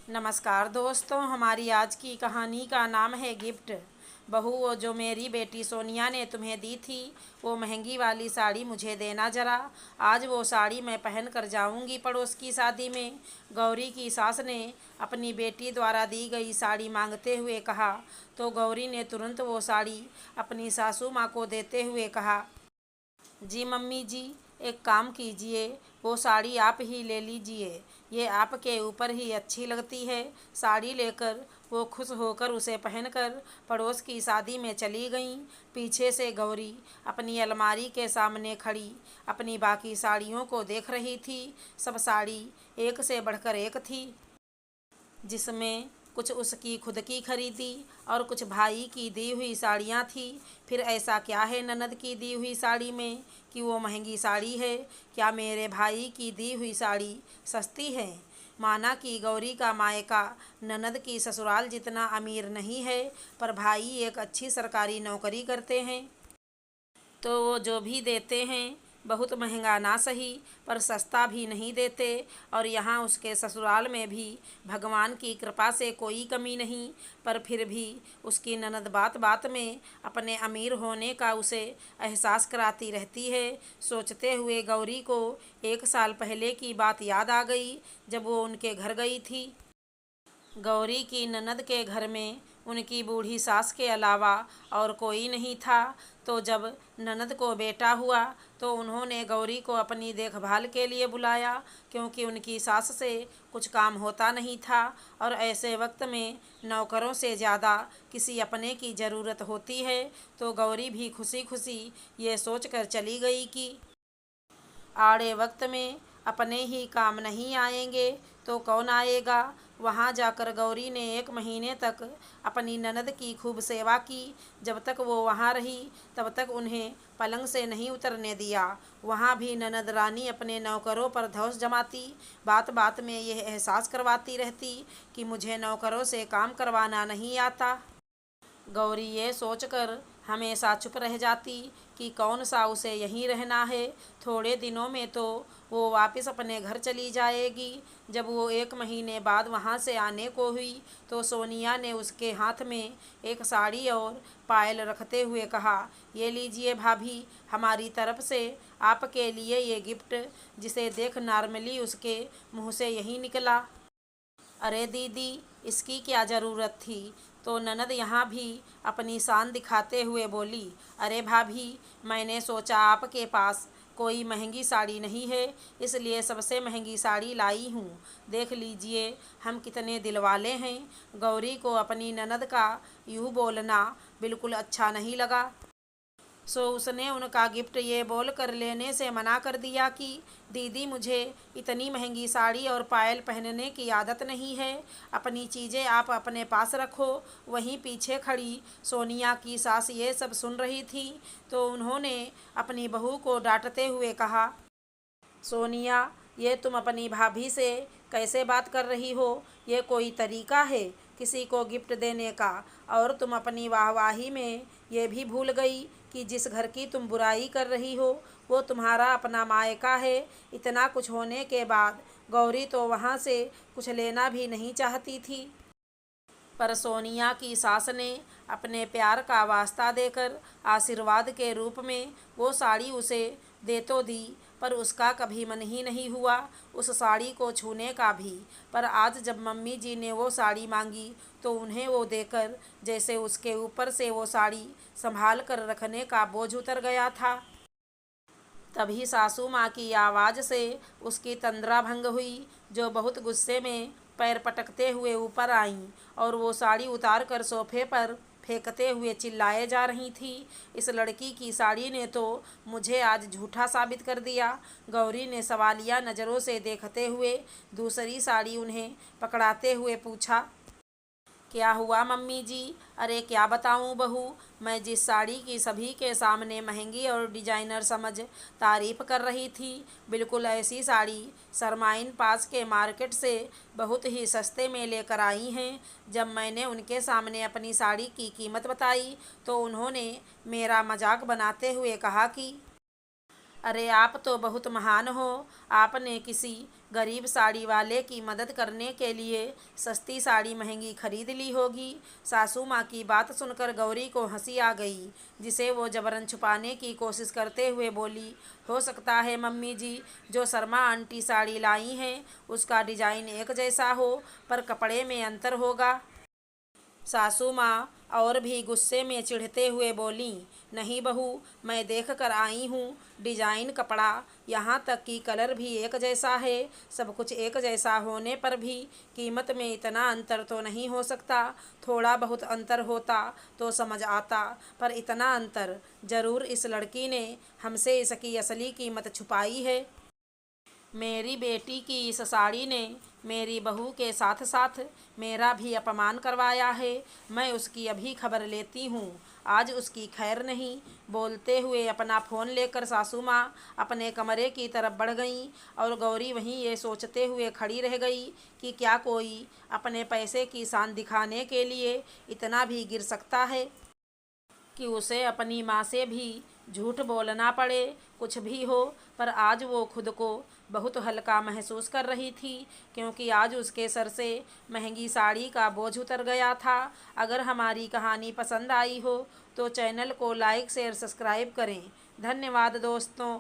नमस्कार दोस्तों, हमारी आज की कहानी का नाम है गिफ्ट। बहू, वो जो मेरी बेटी सोनिया ने तुम्हें दी थी, वो महंगी वाली साड़ी मुझे देना ज़रा। आज वो साड़ी मैं पहन कर जाऊंगी पड़ोस की शादी में। गौरी की सास ने अपनी बेटी द्वारा दी गई साड़ी मांगते हुए कहा, तो गौरी ने तुरंत वो साड़ी अपनी सासू माँ को देते हुए कहा, जी मम्मी जी, एक काम कीजिए, वो साड़ी आप ही ले लीजिए। ये आपके ऊपर ही अच्छी लगती है। साड़ी लेकर वो खुश होकर उसे पहनकर पड़ोस की शादी में चली गईं। पीछे से गौरी अपनी अलमारी के सामने खड़ी अपनी बाकी साड़ियों को देख रही थी। सब साड़ी एक से बढ़कर एक थी, जिसमें कुछ उसकी खुद की खरीदी और कुछ भाई की दी हुई साड़ियाँ थी। फिर ऐसा क्या है ननद की दी हुई साड़ी में कि वो महंगी साड़ी है? क्या मेरे भाई की दी हुई साड़ी सस्ती है? माना कि गौरी का मायका ननद की ससुराल जितना अमीर नहीं है, पर भाई एक अच्छी सरकारी नौकरी करते हैं, तो वो जो भी देते हैं बहुत महंगा ना सही, पर सस्ता भी नहीं देते। और यहाँ उसके ससुराल में भी भगवान की कृपा से कोई कमी नहीं, पर फिर भी उसकी ननद बात बात में अपने अमीर होने का उसे एहसास कराती रहती है। सोचते हुए गौरी को 1 साल पहले की बात याद आ गई, जब वो उनके घर गई थी। गौरी की ननद के घर में उनकी बूढ़ी सास के अलावा और कोई नहीं था। तो जब ननद को बेटा हुआ तो उन्होंने गौरी को अपनी देखभाल के लिए बुलाया, क्योंकि उनकी सास से कुछ काम होता नहीं था और ऐसे वक्त में नौकरों से ज़्यादा किसी अपने की ज़रूरत होती है। तो गौरी भी खुशी खुशी ये सोचकर चली गई कि आड़े वक्त में अपने ही काम नहीं आएंगे तो कौन आएगा। वहाँ जाकर गौरी ने 1 महीने तक अपनी ननद की खूब सेवा की। जब तक वो वहाँ रही तब तक उन्हें पलंग से नहीं उतरने दिया। वहाँ भी ननद रानी अपने नौकरों पर धौंस जमाती, बात बात में यह एहसास करवाती रहती कि मुझे नौकरों से काम करवाना नहीं आता। गौरी ये सोचकर हमेशा चुप रह जाती कि कौन सा उसे यहीं रहना है। थोड़े दिनों में तो वो वापस अपने घर चली जाएगी। जब वो 1 महीने बाद वहाँ से आने को हुई तो सोनिया ने उसके हाथ में एक साड़ी और पायल रखते हुए कहा, ये लीजिए भाभी, हमारी तरफ से आपके लिए ये गिफ्ट। जिसे देख नॉर्मली उसके मुँह से यही निकला, अरे दीदी, इसकी क्या ज़रूरत थी? तो ननद यहाँ भी अपनी शान दिखाते हुए बोली, अरे भाभी, मैंने सोचा आपके पास कोई महंगी साड़ी नहीं है, इसलिए सबसे महंगी साड़ी लाई हूँ। देख लीजिए हम कितने दिलवाले हैं। गौरी को अपनी ननद का यूँ बोलना बिल्कुल अच्छा नहीं लगा, सो उसने उनका गिफ्ट ये बोल कर लेने से मना कर दिया कि दीदी, मुझे इतनी महंगी साड़ी और पायल पहनने की आदत नहीं है, अपनी चीज़ें आप अपने पास रखो। वहीं पीछे खड़ी सोनिया की सास ये सब सुन रही थी, तो उन्होंने अपनी बहू को डांटते हुए कहा, सोनिया, ये तुम अपनी भाभी से कैसे बात कर रही हो? ये कोई तरीका है किसी को गिफ्ट देने का? और तुम अपनी वाहवाही में ये भी भूल गई कि जिस घर की तुम बुराई कर रही हो वो तुम्हारा अपना मायका है। इतना कुछ होने के बाद गौरी तो वहाँ से कुछ लेना भी नहीं चाहती थी, पर सोनिया की सास ने अपने प्यार का वास्ता देकर आशीर्वाद के रूप में वो साड़ी उसे दे तो दी, पर उसका कभी मन ही नहीं हुआ उस साड़ी को छूने का भी। पर आज जब मम्मी जी ने वो साड़ी मांगी तो उन्हें वो देकर जैसे उसके ऊपर से वो साड़ी संभाल कर रखने का बोझ उतर गया था। तभी सासू माँ की आवाज़ से उसकी तंद्रा भंग हुई, जो बहुत गुस्से में पैर पटकते हुए ऊपर आईं और वो साड़ी उतार कर सोफे पर फेंकते हुए चिल्लाए जा रही थी, इस लड़की की साड़ी ने तो मुझे आज झूठा साबित कर दिया। गौरी ने सवालिया नज़रों से देखते हुए दूसरी साड़ी उन्हें पकड़ाते हुए पूछा, क्या हुआ मम्मी जी? अरे क्या बताऊं बहू, मैं जिस साड़ी की सभी के सामने महंगी और डिजाइनर समझ तारीफ कर रही थी, बिल्कुल ऐसी साड़ी सरमाइन पास के मार्केट से बहुत ही सस्ते में लेकर आई हैं। जब मैंने उनके सामने अपनी साड़ी की कीमत बताई तो उन्होंने मेरा मजाक बनाते हुए कहा कि अरे आप तो बहुत महान हो, आपने किसी गरीब साड़ी वाले की मदद करने के लिए सस्ती साड़ी महंगी खरीद ली होगी। सासू माँ की बात सुनकर गौरी को हंसी आ गई, जिसे वो जबरन छुपाने की कोशिश करते हुए बोली, हो सकता है मम्मी जी, जो शर्मा आंटी साड़ी लाई हैं उसका डिजाइन एक जैसा हो, पर कपड़े में अंतर होगा। सासू माँ और भी गुस्से में चिढ़ते हुए बोलीं, नहीं बहू, मैं देख कर आई हूँ, डिजाइन, कपड़ा, यहाँ तक कि कलर भी एक जैसा है। सब कुछ एक जैसा होने पर भी कीमत में इतना अंतर तो नहीं हो सकता। थोड़ा बहुत अंतर होता तो समझ आता, पर इतना अंतर, ज़रूर इस लड़की ने हमसे इसकी असली कीमत छुपाई है। मेरी बेटी की इस साड़ी ने मेरी बहू के साथ साथ मेरा भी अपमान करवाया है। मैं उसकी अभी खबर लेती हूँ, आज उसकी खैर नहीं। बोलते हुए अपना फ़ोन लेकर सासू माँ अपने कमरे की तरफ बढ़ गईं और गौरी वहीं ये सोचते हुए खड़ी रह गई कि क्या कोई अपने पैसे की शान दिखाने के लिए इतना भी गिर सकता है कि उसे अपनी माँ से भी झूठ बोलना पड़े। कुछ भी हो, पर आज वो खुद को बहुत हल्का महसूस कर रही थी, क्योंकि आज उसके सर से महंगी साड़ी का बोझ उतर गया था। अगर हमारी कहानी पसंद आई हो तो चैनल को लाइक शेयर सब्सक्राइब करें। धन्यवाद दोस्तों।